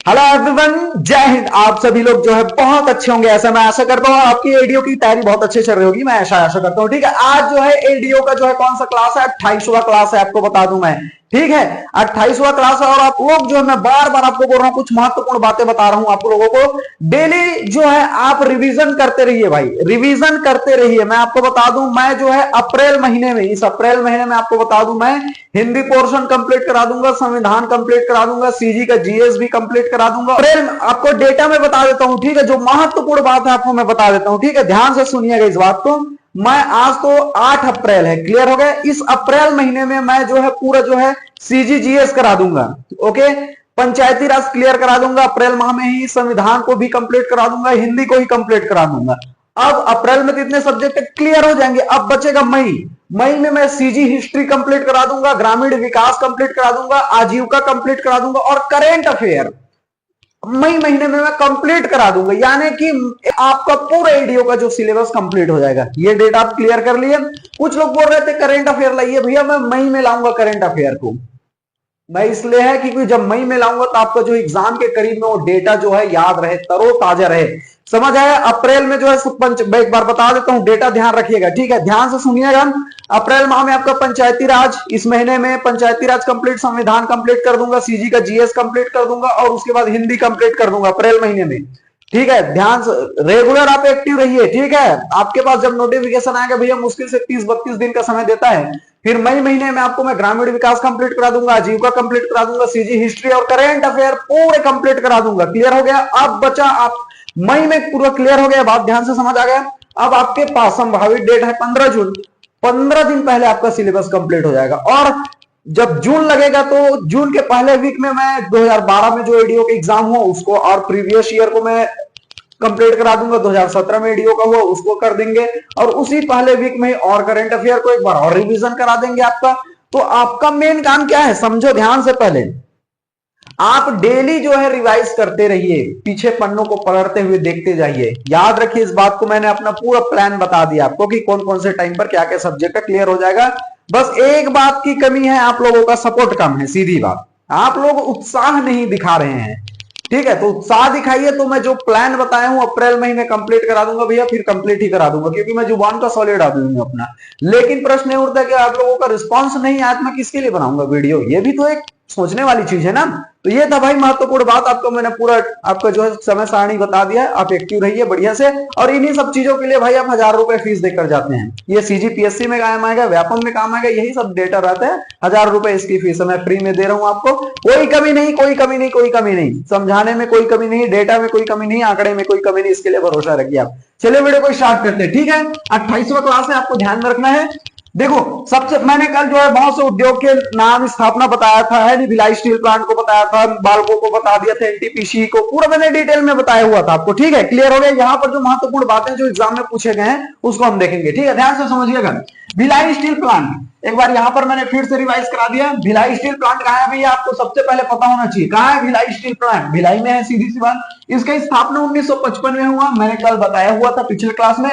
Hello everyone, जय हिंद। आप सभी लोग जो है बहुत अच्छे होंगे, ऐसा मैं आशा करता हूँ। आपकी एडीओ की तैयारी बहुत अच्छे चल रही होगी, मैं ऐसा आशा करता हूँ। ठीक है, आज जो है एडीओ का जो है कौन सा क्लास है, 28वां क्लास है, आपको बता दूं मैं। ठीक है, 28वां क्लास है। और आप लोग जो है, मैं बार बार आपको बोल रहा हूँ, कुछ महत्वपूर्ण बातें बता रहा हूँ आप लोगों को। डेली जो है आप रिवीजन करते रहिए भाई, रिवीजन करते रहिए। मैं आपको बता दूं, मैं जो है अप्रैल महीने में, इस अप्रैल महीने में आपको बता दूं, मैं हिंदी पोर्शन कंप्लीट करा दूंगा, संविधान कंप्लीट करा दूंगा, सीजी का जीएस भी कंप्लीट करा दूंगा। अप्रैल आपको डेटा में बता देता हूं, ठीक है। जो महत्वपूर्ण बात है आपको मैं बता देता हूं, ठीक है। ध्यान से सुनिएगा इस बात को। मैं आज तो 8 अप्रैल है, क्लियर हो गया। इस अप्रैल महीने में मैं जो है पूरा जो है सीजी जीएस करा दूंगा, ओके। पंचायती राज क्लियर करा दूंगा अप्रैल माह में ही, संविधान को भी कंप्लीट करा दूंगा, हिंदी को ही कंप्लीट करा दूंगा। अब अप्रैल में तो इतने सब्जेक्ट क्लियर हो जाएंगे। अब बचेगा मई। मई में मैं सीजी हिस्ट्री कंप्लीट करा दूंगा, ग्रामीण विकास कंप्लीट करा दूंगा, आजीविका कंप्लीट करा दूंगा और करेंट अफेयर मई महीने में मैं कंप्लीट करा दूंगा। यानी कि आपका पूरा एडीओ का जो सिलेबस कंप्लीट हो जाएगा। ये डेट आप क्लियर कर लिए। कुछ लोग बोल रहे थे करेंट अफेयर लाइए भैया, मैं मई में लाऊंगा करेंट अफेयर को। मैं इसलिए है क्योंकि जब मई में लाऊंगा तो आपका जो एग्जाम के करीब में वो डेटा जो है याद रहे, तरोताजा रहे। समझ आया। अप्रैल में जो है मैं एक बार बता देता हूं, डेटा ध्यान रखिएगा, ठीक है। ध्यान से सुनिएगा। अप्रैल माह में आपका पंचायती राज, इस महीने में पंचायती राज कंप्लीट, संविधान कंप्लीट कर दूंगा, सीजी का जीएस कंप्लीट कर दूंगा और उसके बाद हिंदी कंप्लीट कर दूंगा अप्रैल महीने में। ठीक है, ध्यान से रेगुलर आप एक्टिव रहिए, ठीक है। आपके पास जब नोटिफिकेशन आएगा भैया, मुश्किल से 30-32 दिन का समय देता है। फिर मई महीने में आपको मैं ग्रामीण विकास कंप्लीट करा दूंगा, आजीविका कंप्लीट करा दूंगा, सीजी हिस्ट्री और करेंट अफेयर पूरे कंप्लीट करा दूंगा। क्लियर हो गया। अब बचा आप मई में पूरा क्लियर हो गया, बात ध्यान से समझ आ गया। अब आपके पास संभावित डेट है 15 जून। 15 दिन पहले आपका सिलेबस कंप्लीट हो जाएगा। और जब जून लगेगा तो जून के पहले वीक में मैं 2012 में जो एडीओ का एग्जाम हुआ उसको और प्रीवियस ईयर को मैं कंप्लीट करा दूंगा। 2017 में एडीओ का हुआ उसको कर देंगे और उसी पहले वीक में और करंट अफेयर को एक बार और रिवीजन करा देंगे आपका। तो आपका मेन काम क्या है, समझो ध्यान से। पहले आप डेली जो है रिवाइज करते रहिए, पीछे पन्नों को पलटते हुए देखते जाइए। याद रखिए इस बात को, मैंने अपना पूरा प्लान बता दिया आपको कि कौन कौन से टाइम पर क्या क्या सब्जेक्ट क्लियर हो जाएगा। बस एक बात की कमी है, आप लोगों का सपोर्ट कम है, सीधी बात। आप लोग उत्साह नहीं दिखा रहे हैं, ठीक है। तो उत्साह दिखाइए तो मैं जो प्लान बताया हूं अप्रैल महीने कंप्लीट करा दूंगा भैया, फिर कंप्लीट ही करा दूंगा, क्योंकि मैं जुबान का सॉलिड आदमी हूं अपना। लेकिन प्रश्न ये उठता है कि आप लोगों का रिस्पांस नहीं आया, मैं किसके लिए बनाऊंगा वीडियो। ये भी तो एक सोचने वाली चीज है ना। तो ये था भाई महत्वपूर्ण बात, आपको मैंने पूरा आपका जो है समय सारणी बता दिया है। आप एक्टिव रहिए बढ़िया से। और इन्हीं सब चीजों के लिए भाई आप 1000 रुपए फीस देकर जाते हैं। ये सीजीपीएससी में काम आएगा, व्यापम में काम आएगा, यही सब डेटा रहता है। 1000 रुपए इसकी फीस मैं फ्री में दे रहा हूं आपको। कोई कमी नहीं, कोई कमी नहीं, कोई कमी नहीं, समझाने में कोई कमी नहीं, डेटा में कोई कमी नहीं, आंकड़े में कोई कमी नहीं। इसके लिए भरोसा रखिए आप। चलिए वीडियो को स्टार्ट करते हैं, ठीक है। 28वां क्लास है, आपको ध्यान में रखना है। देखो, सबसे मैंने कल जो है बहुत से उद्योग के नाम स्थापना बताया था, है नहीं, भिलाई स्टील प्लांट को बताया था, बाल्को को बता दिया था, एनटीपीसी को पूरा मैंने डिटेल में बताया हुआ था आपको, ठीक है। क्लियर हो गया। यहाँ पर जो महत्वपूर्ण बातें जो एग्जाम में पूछे गए हैं उसको हम देखेंगे, ठीक है। ध्यान से समझिएगा। भिलाई स्टील प्लांट एक बार यहाँ पर मैंने फिर से रिवाइज करा दिया। भिलाई स्टील प्लांट कहाँ है भैया, आपको सबसे पहले पता होना चाहिए। कहाँ है भिलाई स्टील प्लांट? भिलाई में है, सीधी सी बात। इसका स्थापना 1955 में हुआ, मैंने कल बताया हुआ था पिछले क्लास में।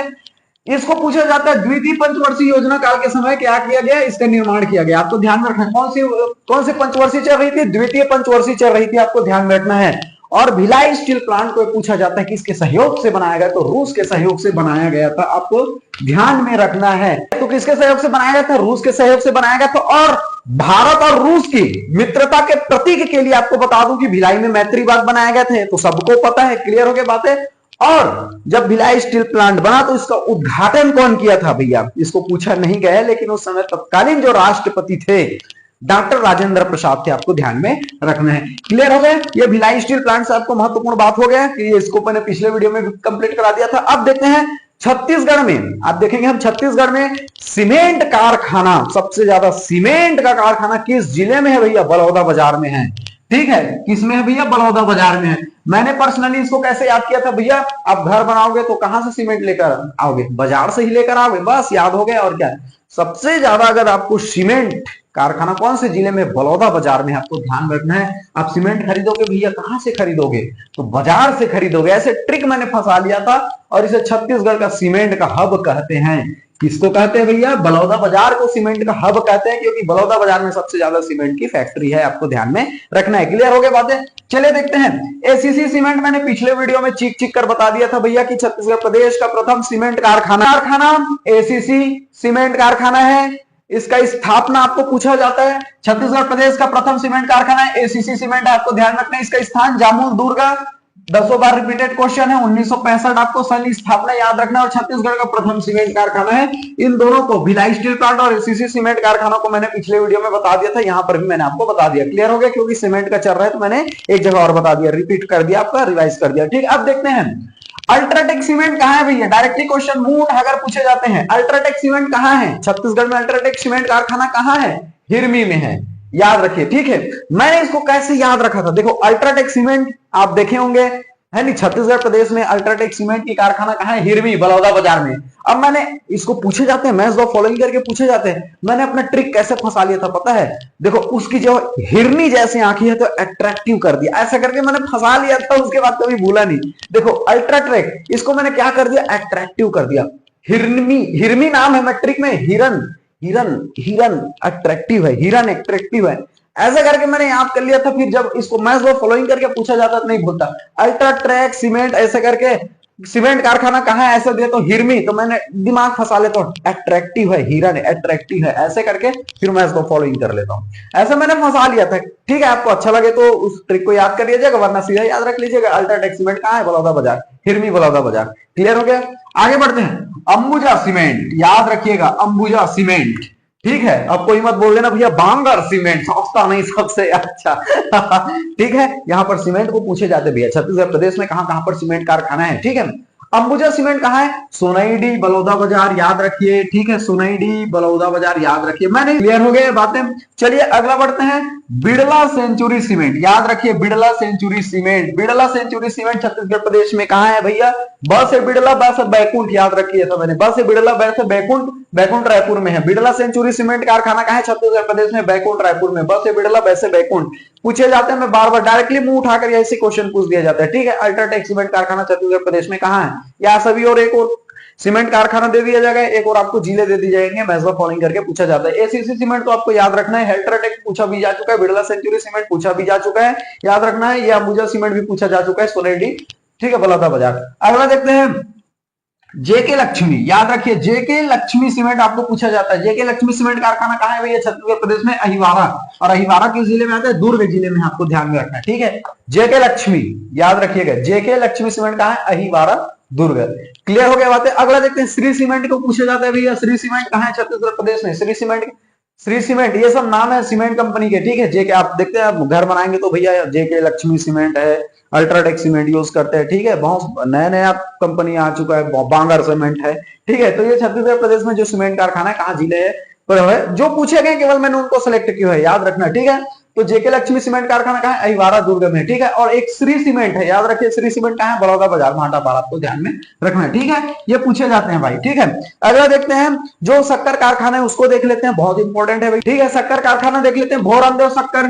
इसको पूछा जाता है द्वितीय पंचवर्षीय योजना काल के समय क्या किया गया, इसका निर्माण किया गया। आपको ध्यान में रखना है कौन सी पंचवर्षीय चल रही थी, द्वितीय पंचवर्षीय चल रही थी, आपको ध्यान में रखना है। और भिलाई स्टील प्लांट को पूछा जाता है किसके सहयोग से बनाया गया, तो रूस के सहयोग से बनाया गया था, आपको ध्यान में रखना है। तो किसके सहयोग से बनाया गया था? रूस के सहयोग से बनाया गया था। और भारत और रूस की मित्रता के प्रतीक के लिए आपको बता दूं कि भिलाई में मैत्री बाग बनाए गए थे, तो सबको पता है। क्लियर हो गई बातें। और जब भिलाई स्टील प्लांट बना तो इसका उद्घाटन कौन किया था भैया, इसको पूछा नहीं गया, लेकिन उस समय तत्कालीन जो राष्ट्रपति थे डॉक्टर राजेंद्र प्रसाद थे, आपको ध्यान में रखना है। क्लियर हो गया। ये भिलाई स्टील प्लांट से आपको महत्वपूर्ण बात हो गया कि इसको मैंने पिछले वीडियो में कंप्लीट करा दिया था। अब देखते हैं छत्तीसगढ़ में, आप देखेंगे हम छत्तीसगढ़ में सीमेंट कारखाना, सबसे ज्यादा सीमेंट का कारखाना किस जिले में है भैया? बलौदा बाजार में है, ठीक है। किसमें है भैया? बलौदा बाजार में है। मैंने पर्सनली इसको कैसे याद किया था भैया, आप घर बनाओगे तो कहां से सीमेंट लेकर आओगे? बाजार से ही लेकर आओगे, बस याद हो गया। और क्या, सबसे ज्यादा अगर आपको सीमेंट कारखाना कौन से जिले में? बलौदा बाजार में, आपको ध्यान रखना है। आप सीमेंट खरीदोगे भैया कहां से खरीदोगे? तो बाजार से खरीदोगे। ऐसे ट्रिक मैंने फंसा लिया था और इसे छत्तीसगढ़ का सीमेंट का हब कहते हैं। किसको कहते हैं भैया? बलौदा बाजार को सीमेंट का हब कहते हैं, क्योंकि बलौदा बाजार में सबसे ज्यादा सीमेंट की फैक्ट्री है, आपको ध्यान में रखना है। क्लियर हो गया बातें? चलिए देखते हैं। एसीसी सीमेंट मैंने पिछले वीडियो में चीख चीख कर बता दिया था भैया कि छत्तीसगढ़ प्रदेश का प्रथम सीमेंट कारखाना एसीसी सीमेंट कारखाना है। इसका स्थापना आपको पूछा जाता है। छत्तीसगढ़ प्रदेश का प्रथम सीमेंट कारखाना है एसीसी सीमेंट, आपको ध्यान रखना है। इसका स्थान जामुल दुर्ग, 10 बार रिपीटेड क्वेश्चन है। 1965 आपको सन स्थापना याद रखना। और छत्तीसगढ़ का प्रथम सीमेंट कारखाना है। इन दोनों को भिलाई स्टील प्लांट और एसीसी सीमेंट कारखाना को मैंने पिछले वीडियो में बता दिया था, यहां पर भी मैंने आपको बता दिया। क्लियर हो गया? क्योंकि सीमेंट का चल रहा है तो मैंने एक जगह और बता दिया, रिपीट कर दिया, आपका रिवाइज कर दिया। ठीक, अब देखते हैं अल्ट्राटेक सीमेंट कहां है भैया? डायरेक्टली क्वेश्चन मूड अगर पूछे जाते हैं, अल्ट्राटेक सीमेंट कहां है? छत्तीसगढ़ में अल्ट्राटेक सीमेंट कारखाना कहां है? हिरमी में है, याद रखिए। ठीक है, मैंने इसको कैसे याद रखा था? देखो अल्ट्राटेक सीमेंट आप देखे होंगे, है नहीं? छत्तीसगढ़ प्रदेश में अल्ट्राटेक सीमेंट की कारखाना कहां है? हिरमी, बलौदा बाजार में। अब मैंने इसको पूछे जाते हैं, मैच द फॉलोइंग करके पूछे जाते हैं, मैंने अपना ट्रिक कैसे फंसा लिया था पता है? देखो उसकी जो हिरनी जैसी आंखें है तो अट्रैक्टिव कर दिया, ऐसा करके मैंने फंसा लिया था, उसके बाद कभी भूला नहीं। देखो अल्ट्राटेक, इसको मैंने क्या कर दिया? अट्रैक्टिव कर दिया। हिरमी नाम है, मैं ट्रिक में हिरन हिरन हिरन अट्रैक्टिव है, हिरन अट्रैक्टिव है, ऐसा करके मैंने याद कर लिया था। फिर जब इसको मैच द फॉलोइंग करके पूछा जाता तो नहीं भूलता। अल्ट्राटेक सीमेंट ऐसे करके सीमेंट कारखाना कहां है ऐसा दिया तो हिरमी, तो मैंने दिमाग फंसा लेता हूं, अट्रैक्टिव है, हिरन अट्रैक्टिव है, ऐसे करके फिर मैं इसको फॉलोइंग कर लेता हूं। ऐसा मैंने फंसा लिया था। ठीक है, आपको अच्छा लगे तो उस ट्रिक को याद कर लीजिएगा, वरना सीधा याद रख लीजिएगा अल्ट्राटेक सीमेंट कहां है? बलौदा बाजार, हिरमी बलौदा बाजार। क्लियर हो गया? आगे बढ़ते हैं। अंबुजा सीमेंट, याद रखिएगा अंबुजा सीमेंट। ठीक है, अब कोई मत बोल देना भैया बांगर सीमेंट सस्ता नहीं सबसे अच्छा। ठीक है, यहां पर सीमेंट को पूछे जाते भैया छत्तीसगढ़ प्रदेश में कहां कहां पर सीमेंट कारखाना है। ठीक है, अंबुजा सीमेंट कहां है? सोनाईडी बलौदा बाजार, याद रखिए। ठीक है, सोनाईडी बलौदा बाजार याद रखिए। मैंने क्लियर हो गए बातें। चलिए अगला बढ़ते हैं। बिड़ला सेंचुरी सीमेंट, याद रखिए Birla century cement. Birla century cement Chhattisgarh प्रदेश में कहां है भैया? ब से बिड़ला, ब से बैकुंठ, याद रखिए था मैंने, ब से बिड़ला, ब से बैकुंठ, बैकुंठ रायपुर में है। बिड़ला सेंचुरी सीमेंट कारखाना कहां है? छत्तीसगढ़ प्रदेश में, बैकुंठ रायपुर में। ब से बिड़ला, ब से बैकुंठ पूछे जाते हैं, मैं बार बार डायरेक्टली मुंह उठाकर ऐसे क्वेश्चन पूछ दिया जाता है। ठीक है, अल्ट्राटेक सीमेंट कारखाना छत्तीसगढ़ प्रदेश में कहां है? या सभी और एक और सीमेंट कारखाना दे दिया जाएगा, एक और आपको जिले दे दी जाएंगे, मैच द फॉलोइंग करके पूछा जाता है। एसीसी सीमेंट तो आपको याद रखना है, अल्ट्राटेक पूछा भी जा चुका है, बिड़ला सेंचुरी सीमेंट पूछा भी जा चुका है, याद रखना है। यह अंबुजा सीमेंट भी पूछा जा चुका है, सोनाईडी। ठीक है, बलौदा बाजार। अगला देखते हैं जेके लक्ष्मी, याद रखिए जेके लक्ष्मी सीमेंट आपको पूछा जाता है। जेके लक्ष्मी सीमेंट कारखाना कहां है भैया? छत्तीसगढ़ प्रदेश में, अहिवारा। और अहिवारा किस जिले में आता है? दुर्ग जिले में, आपको ध्यान में रखना है। ठीक है, जेके लक्ष्मी याद रखिएगा, जेके लक्ष्मी सीमेंट कहां है? अहिवारा दुर्ग। क्लियर हो गया बातें। अगला देखते हैं श्री सीमेंट को पूछा जाता है भैया, श्री सीमेंट कहां है छत्तीसगढ़ प्रदेश में? श्री सीमेंट ये सब नाम है सीमेंट कंपनी के। ठीक है, जेके आप देखते हैं, आप घर बनाएंगे तो भैया जेके लक्ष्मी सीमेंट है, अल्ट्राटेक सीमेंट यूज करते हैं। ठीक है, बहुत नया नया कंपनी आ चुका है, बांगर सीमेंट है। ठीक है, तो ये छत्तीसगढ़ प्रदेश में जो सीमेंट कारखाना है कहां जिले है जो पूछे गए, केवल मैंने उनको सेलेक्ट किया है, याद रखना। ठीक है, तो जेके लक्ष्मी सीमेंट कारखाना कहां है? अहिवारा दुर्ग में। ठीक है, और एक श्री सीमेंट है, याद रखिए श्री सीमेंट कहां है? बलौदा बाजार, भाटापारा, आपको ध्यान में रखना है। ठीक है, ये पूछे जाते हैं भाई। ठीक है, अगला देखते हैं जो शक्कर कारखाना है उसको देख लेते हैं, बहुत इंपॉर्टेंट है भाई। ठीक है, शक्कर कारखाना देख लेते हैं। भोरमदेव शक्कर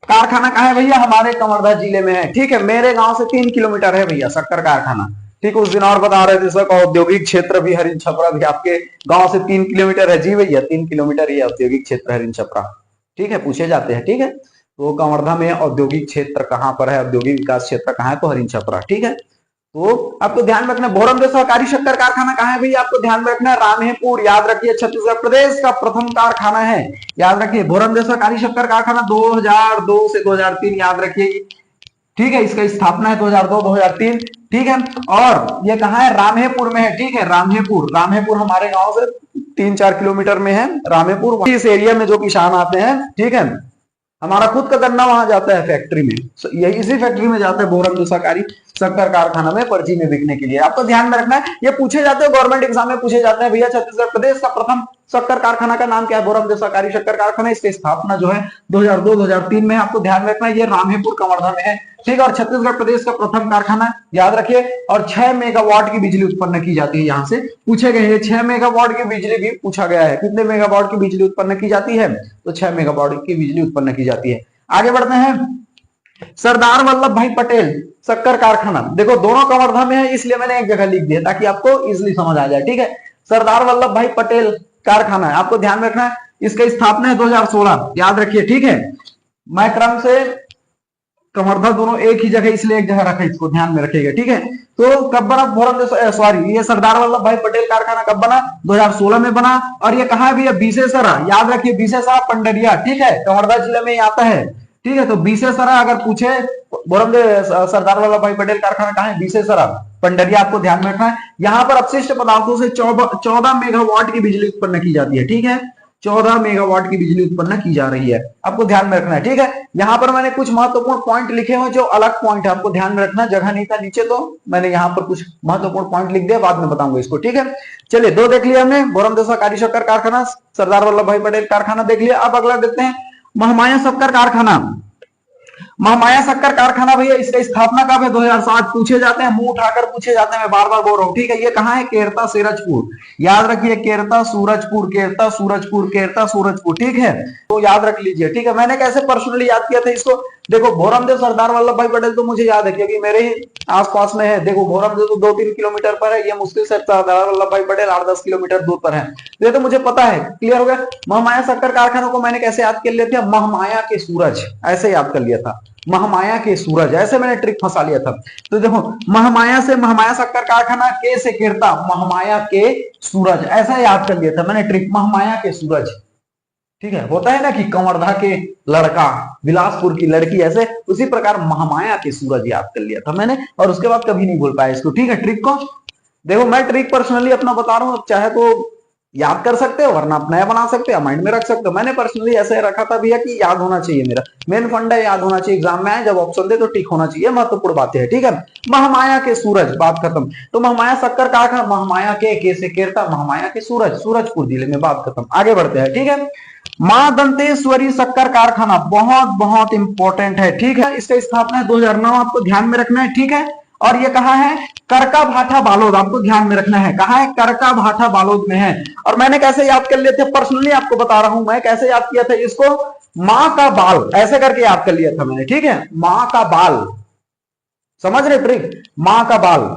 कारखाना कहां है भैया? हमारे कवर्धा जिले में है। ठीक है, मेरे गांव से 3 किलोमीटर है भैया शक्कर कारखाना। ठीक है, उस दिन और बता रहे थे सर औद्योगिक क्षेत्र भी हरिन छपरा भी आपके गांव से 3 किलोमीटर है। जी भैया 3 किलोमीटर ये औद्योगिक क्षेत्र हरिन छपरा। ठीक है, पूछे जाते हैं। ठीक है, तो कवर्धा में औद्योगिक क्षेत्र कहां पर है? औद्योगिक विकास क्षेत्र कहां है? तो हरिन छपरा। ठीक है, तो आपको ध्यान में रखना। भोरमदेव सहकारी शक्कर कारखाना कहां है भैया? आपको ध्यान में रखना है रामेपुर, याद रखिए छत्तीसगढ़ प्रदेश का प्रथम कारखाना है, याद रखिए। भोरमदेव सहकारी शक्कर कारखाना 2002 से 2003, याद रखिए। ठीक है, इसका स्थापना है 2002-2003। ठीक है, और ये कहां है? रामेपुर में है। ठीक है, रामेपुर हमारे गांव से 3-4 किलोमीटर में है रामेपुर। इस एरिया में जो किसान आते हैं, ठीक है, हमारा खुद का गन्ना वहां जाता है फैक्ट्री में, यही इसी फैक्ट्री में जाता है भोरमदेव सहकारी शक्कर कारखाना में पर्ची में बिकने के लिए। आपको ध्यान में रखना है, ये पूछे जाते हैं गवर्नमेंट एग्जाम में, पूछे जाते हैं भैया छत्तीसगढ़ प्रदेश का प्रथम शक्कर कारखाना का नाम क्या है? भोरमदेव सहकारी शक्कर कारखाना। इसकी स्थापना जो है 2002-2003 में। आपको ध्यान रखना है, ये रामेपुर कवर्धा में है। ठीक है, और छत्तीसगढ़ प्रदेश का प्रथम कारखाना, याद रखिए। और 6 मेगावाट की बिजली उत्पन्न की जाती है, यहां से पूछे गए हैं। 6 मेगावाट की बिजली भी पूछा गया है, कितने मेगावाट की बिजली उत्पन्न की जाती है? तो 6 मेगावाट की बिजली उत्पन्न की जाती है। आगे बढ़ते हैं। सरदार वल्लभ भाई पटेल शक्कर कारखाना, देखो दोनों कवर्धा में है, इसलिए मैंने एक जगह लिख दिया ताकि आपको इजिली समझ आ जाए। ठीक है, सरदार वल्लभ भाई पटेल कारखाना है, आपको ध्यान में रखना है। इसका स्थापना है 2016, याद रखिए, ठीक है। मैं क्रम से कवर्धा दोनों एक ही जगह इसलिए एक जगह रखा, इसको ध्यान में रखिएगा, ठीक है। तो कब बना सॉरी, ये सरदार वल्लभ भाई पटेल कारखाना कब बना? 2016 में बना। और ये कहा है भैया? बीसेसरा, याद रखिए, बीसेसरा पंडरिया, ठीक है, कवर्धा जिले में आता है, ठीक है। तो बीसेसरा अगर पूछे सरदार वल्लभ भाई पटेल कारखाना कहाँ है? बीसेसरा पंडरिया, आपको ध्यान में रखना है। यहाँ पर अपशिष्ट पदार्थों से 14 मेगावाट की बिजली उत्पन्न की जाती है, ठीक है, 14 मेगावाट की बिजली उत्पन्न की जा रही है, आपको ध्यान में रखना है, ठीक है। यहाँ पर मैंने कुछ महत्वपूर्ण पॉइंट लिखे हुए जो अलग पॉइंट है, आपको ध्यान में रखना, जगह नहीं था नीचे तो मैंने यहाँ पर कुछ महत्वपूर्ण पॉइंट लिख दिया, बाद में बताऊंगा इसको, ठीक है। चलिए, दो देख लिया हमने, बोरमदेव काली शक्कर कारखाना, सरदार वल्लभ भाई पटेल कारखाना देख लिया। अब अगला देखते हैं महमाया शक्कर कारखाना। महमाया शक्कर कारखाना भैया, इसका स्थापना कब है? 2007 पूछे जाते हैं, मुंह उठाकर पूछे जाते हैं, मैं बार बार बोल रहा हूँ, ठीक है। ये कहाँ है? केरता सूरजपुर, याद रखिए, केरता सूरजपुर, केरता सूरजपुर, केरता सूरजपुर, ठीक है, तो याद रख लीजिए, ठीक है। मैंने कैसे पर्सनली याद किया था इसको? देखो, भोरमदेव सरदार वल्लभ भाई पटेल तो मुझे याद है क्योंकि मेरे ही आसपास में है। देखो, भोरमदेव तो 2-3 किलोमीटर पर है, ये मुश्किल से सरदार वल्लभ भाई पटेल 8-10 किलोमीटर दूर पर है, ये तो मुझे पता है, क्लियर हो गया। महमाया शक्कर कारखाना को मैंने कैसे याद कर लिया था? महमाया के सूरज, ऐसे याद कर लिया था, महमाया के सूरज, ऐसे मैंने ट्रिक फंसा लिया था। तो देखो, महमाया से महमाया शक्कर कारखाना, के से केरता, महमाया के सूरज, ऐसा याद कर लिया था मैंने ट्रिक, महमाया के सूरज, ठीक है। होता है ना कि कंवरधा के लड़का, बिलासपुर की लड़की, ऐसे उसी प्रकार महमाया के सूरज याद कर लिया था मैंने, और उसके बाद कभी नहीं बोल पाया इसको, ठीक है। ट्रिक को देखो, मैं ट्रिक पर्सनली अपना बता रहा हूं, चाहे तो याद कर सकते हो, वरना आप नया बना सकते हो, माइंड में रख सकते हो। मैंने पर्सनली ऐसे रखा था भैया कि याद होना चाहिए, मेरा मेन फंडा याद होना चाहिए, एग्जाम में आए जब ऑप्शन दे तो टिक होना चाहिए, महत्वपूर्ण बातें है, ठीक है। महमाया के सूरज, बात खत्म। तो महमाया शक्कर कारखाना, महमाया के से केरता, महमाया के सूरज, सूरजपुर जिले में, बात खत्म। आगे बढ़ते हैं, ठीक है। मां दंतेश्वरी शक्कर कारखाना बहुत बहुत इंपॉर्टेंट है, ठीक है। इसका स्थापना है 2009, आपको ध्यान में रखना है, ठीक है। और ये कहा है? करका भाठा बालोद, आपको ध्यान में रखना है, कहा है? करका भाठा बालोद में है। और मैंने कैसे याद कर लिए थे? पर्सनली आपको बता रहा हूं मैं कैसे याद किया था इसको, मां का बाल, ऐसे करके याद कर लिया था मैंने, ठीक है। मां का बाल, समझ रहे ट्रिक? मां का बाल,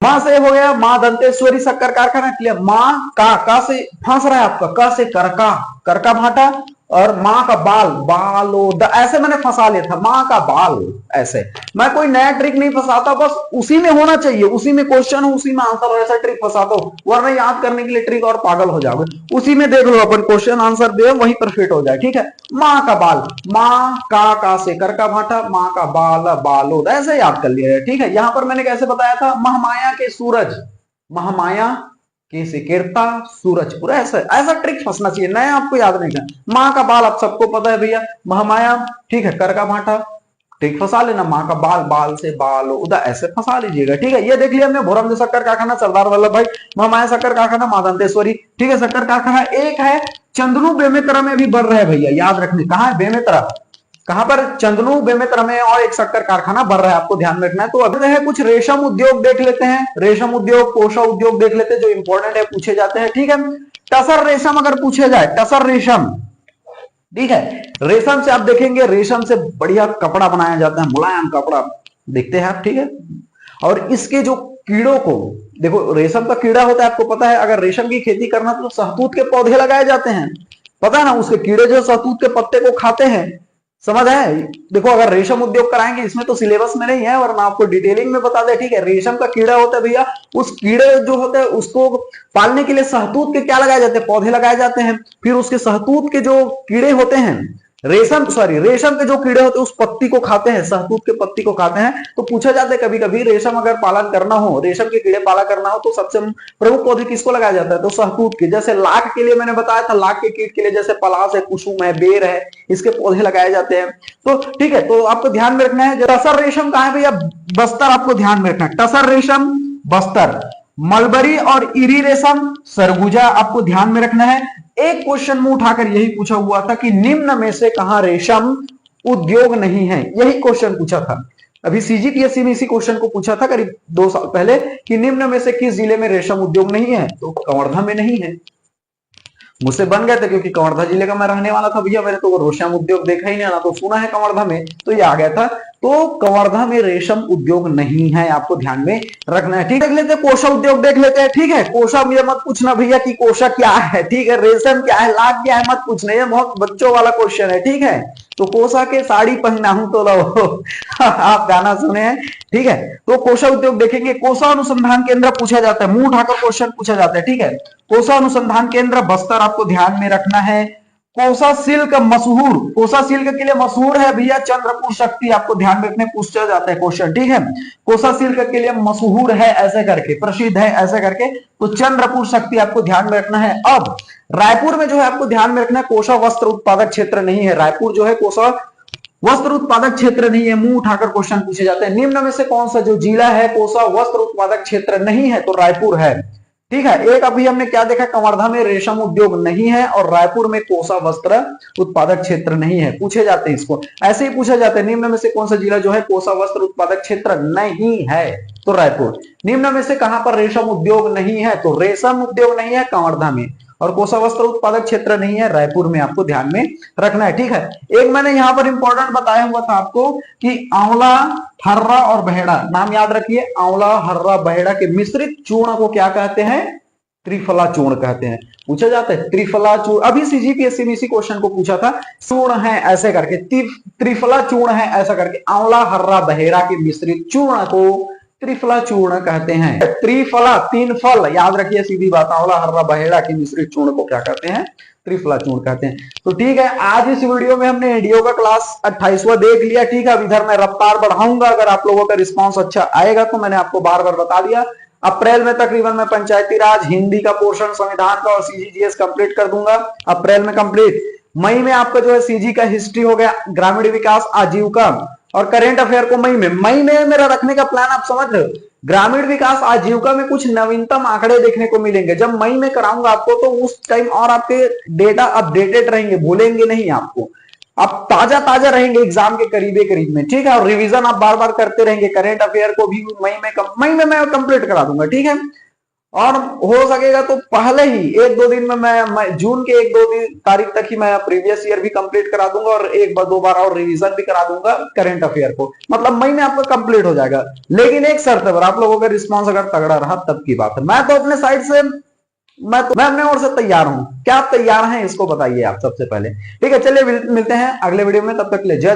मां से हो गया मां दंतेश्वरी शक्कर कारखाना, क्लियर। मां का से फंस रहा है आपका, क से करका, करका भाटा, और मां का बाल, बालोद, ऐसे मैंने फंसा लिया था, मां का बाल, ऐसे। मैं कोई नया ट्रिक नहीं फंसाता, बस उसी में होना चाहिए, उसी में क्वेश्चन हो, उसी में आंसर हो, ऐसा ट्रिक फंसाता हूं, वरना याद करने के लिए ट्रिक और पागल हो जाओगे। उसी में देख लो, अपन क्वेश्चन आंसर दे, वही परफेक्ट हो जाए, ठीक है। मां का बाल, मां का से करका भाटा, मां का बाल, बालोद, ऐसे याद कर लिया है, ठीक है। यहां पर मैंने कैसे बताया था? महमाया के सूरज, महमाया के से केरता, सूरजपुर, ऐसा ऐसा ट्रिक फंसना चाहिए, नया आपको याद नहीं करना। मां का बाल आप सबको पता है भैया, महमाया, ठीक है, कर का भाटा, ट्रिक फंसा लेना, मां का बाल, बाल से बाल उदा, ऐसे फंसा लीजिएगा, ठीक है। ये देख लिया हमने, भोरमदेव शक्कर कारखाना, सरदार वल्लभ भाई, महमाया शक्कर कारखाना, मां दंतेश्वरी, ठीक है। शक्कर कारखाना एक है चंदनू बेमेतरा में भी बढ़ रहा है भैया, याद रखने, कहा है? बेमेतरा, कहां पर? चंदनू बेमेतरा में, और एक शक्कर कारखाना बढ़ रहा है, आपको ध्यान में रखना है। तो अगर है कुछ रेशम उद्योग देख लेते हैं, रेशम उद्योग, कोषा उद्योग देख लेते हैं, जो इंपॉर्टेंट है, पूछे जाते हैं, ठीक है। टसर रेशम अगर पूछे जाए, टसर रेशम, ठीक है, रेशम से आप देखेंगे, रेशम से बढ़िया कपड़ा बनाया जाता है, मुलायम कपड़ा देखते हैं आप, ठीक है। और इसके जो कीड़ों को देखो, रेशम का कीड़ा होता है, आपको पता है, अगर रेशम की खेती करना तो शहतूत के पौधे लगाए जाते हैं, पता है ना, उसके कीड़े जो शहतूत के पत्ते को खाते हैं, समझ है। देखो, अगर रेशम उद्योग कराएंगे, इसमें तो सिलेबस में नहीं है, वरना आपको डिटेलिंग में बता दे, ठीक है। रेशम का कीड़ा होता है भैया, उस कीड़े जो होते हैं उसको पालने के लिए शहतूत के क्या लगाए जाते हैं? पौधे लगाए जाते हैं। फिर उसके शहतूत के जो कीड़े होते हैं, रेशम के जो कीड़े होते हैं उस पत्ती को खाते हैं, शहतूत के पत्ती को खाते हैं। तो पूछा जाता है कभी कभी, रेशम अगर पालन करना हो, रेशम के कीड़े पाला करना हो, तो सबसे प्रमुख पौधे किसको लगाया जाता है? तो शहतूत के। जैसे लाख के लिए मैंने बताया था, लाख के कीट के लिए जैसे पलाश है, कुसुम है, बेर है, इसके पौधे लगाए जाते हैं। तो ठीक है, तो आपको ध्यान में रखना है। टसर रेशम कहाँ है भैया? बस्तर, आपको ध्यान में रखना है, टसर रेशम बस्तर। मलबरी और इरी रेशम सरगुजा, आपको ध्यान में रखना है। एक क्वेश्चन में उठाकर यही पूछा हुआ था कि निम्न में से कहां रेशम उद्योग नहीं है, यही क्वेश्चन पूछा था। अभी सीजीपीएससी में इसी क्वेश्चन को पूछा था करीब 2 साल पहले कि निम्न में से किस जिले में रेशम उद्योग नहीं है, तो कवर्धा में नहीं है। मुझसे बन गए थे क्योंकि कवर्धा जिले का मैं रहने वाला था भैया, मैंने तो रेशम उद्योग देखा ही नहीं, ना तो सुना है कवर्धा में, तो ये आ गया था। तो कवर्धा में रेशम उद्योग नहीं है, आपको ध्यान में रखना है। ठीक, देख लेते हैं कोषा उद्योग, देख लेते हैं। ठीक है, कोषा मुझे मत पूछना भैया कि कोषा क्या है, ठीक है, रेशम क्या है, लाख क्या है, मत पूछना, ये बहुत बच्चों वाला क्वेश्चन है। ठीक है, तो कोषा के साड़ी पहना हूं तो लो आप गाना सुने हैं। ठीक है, तो कोषा उद्योग देखेंगे। कोषा अनुसंधान केंद्र पूछा जाता है, मुंह उठाकर क्वेश्चन पूछा जाता है। ठीक है, कोषा अनुसंधान केंद्र बस्तर आपको ध्यान में रखना है। कोसा सिल्क मशहूर, कोसा सिल्क के लिए मशहूर है भैया चंद्रपुर शक्ति, आपको ध्यान में रखने पूछा जाता है क्वेश्चन। ठीक है, कोसा सिल्क के लिए मशहूर है ऐसे करके, प्रसिद्ध है ऐसे करके, तो चंद्रपुर शक्ति आपको ध्यान में रखना है। अब रायपुर में जो है आपको ध्यान में रखना है, कोसा वस्त्र उत्पादक क्षेत्र नहीं है। रायपुर जो है कोसा वस्त्र उत्पादक क्षेत्र नहीं है, मुंह उठाकर क्वेश्चन पूछे जाते हैं। निम्न में से कौन सा जो जिला है कोसा वस्त्र उत्पादक क्षेत्र नहीं है, तो रायपुर है। ठीक है, एक अभी हमने क्या देखा, कवर्धा में रेशम उद्योग नहीं है और रायपुर में कोसा वस्त्र उत्पादक क्षेत्र नहीं है, पूछे जाते हैं इसको, ऐसे ही पूछा जाता है। निम्न में से कौन सा जिला जो है कोसा वस्त्र उत्पादक क्षेत्र नहीं है, तो रायपुर। निम्न में से कहां पर रेशम उद्योग नहीं है, तो रेशम उद्योग नहीं है कवर्धा में, और कोसा वस्त्र उत्पादक क्षेत्र नहीं है रायपुर में, आपको ध्यान में रखना है। ठीक है, एक मैंने यहां पर इंपॉर्टेंट बताया हुआ था आपको कि आंवला, हर्रा और बहेड़ा, नाम याद रखिए, आंवला, हर्रा, बहेड़ा के मिश्रित चूर्ण को क्या कहते हैं, त्रिफला चूर्ण कहते हैं, पूछा जाता है त्रिफला चूर्ण। अभी सीजीपीएससी में इसी क्वेश्चन को पूछा था, चूर्ण है ऐसे करके, त्रिफला चूर्ण है ऐसा करके, आंवला, हर्रा, बहेड़ा के मिश्रित चूर्ण को त्रिफला चूर्ण कहते हैं। त्रिफला, तीन फल, याद रखिए, सीधी बात, आंवला, हर्रा, बहेड़ा के मिश्रित चूर्ण को क्या कहते हैं, त्रिफला चूर्ण कहते हैं। तो ठीक है, आज इस वीडियो में हमने एडीओ का क्लास 28वां देख लिया। ठीक है, अब इधर मैं रफ्तार बढ़ाऊंगा, अगर आप लोगों का रिस्पांस अच्छा आएगा तो मैंने आपको बार बार बता दिया, अप्रैल में तकरीबन मैं पंचायती राज, हिंदी का पोर्शन, संविधान का और सीजीजीएस कंप्लीट कर दूंगा अप्रैल में कंप्लीट। मई में आपका जो है सीजी का हिस्ट्री हो गया, ग्रामीण विकास, आजीविका और करेंट अफेयर को मई में मेरा रखने का प्लान, आप समझ रहे हो। ग्रामीण विकास, आजीविका में कुछ नवीनतम आंकड़े देखने को मिलेंगे, जब मई में कराऊंगा आपको तो उस टाइम और आपके डेटा अपडेटेड रहेंगे, भूलेंगे नहीं आपको, आप ताजा ताजा रहेंगे एग्जाम के करीब में। ठीक है, और रिवीजन आप बार बार करते रहेंगे, करेंट अफेयर को भी मई में मैं कंप्लीट करा दूंगा। ठीक है, और हो सकेगा तो पहले ही एक दो दिन में मैं जून के एक दो तारीख तक ही मैं प्रीवियस ईयर भी कंप्लीट करा दूंगा और एक बार दो बार और रिवीजन भी करा दूंगा करेंट अफेयर को, मतलब मई में आपका कंप्लीट हो जाएगा। लेकिन एक शर्त पर, आप लोगों का रिस्पांस अगर तगड़ा रहा तब की बात है। मैं तो अपने साइड से मैं अपने ओर से तैयार हूं, क्या आप तैयार हैं इसको बताइए आप सबसे पहले। ठीक है, चलिए मिलते हैं अगले वीडियो में, तब तक ले जय।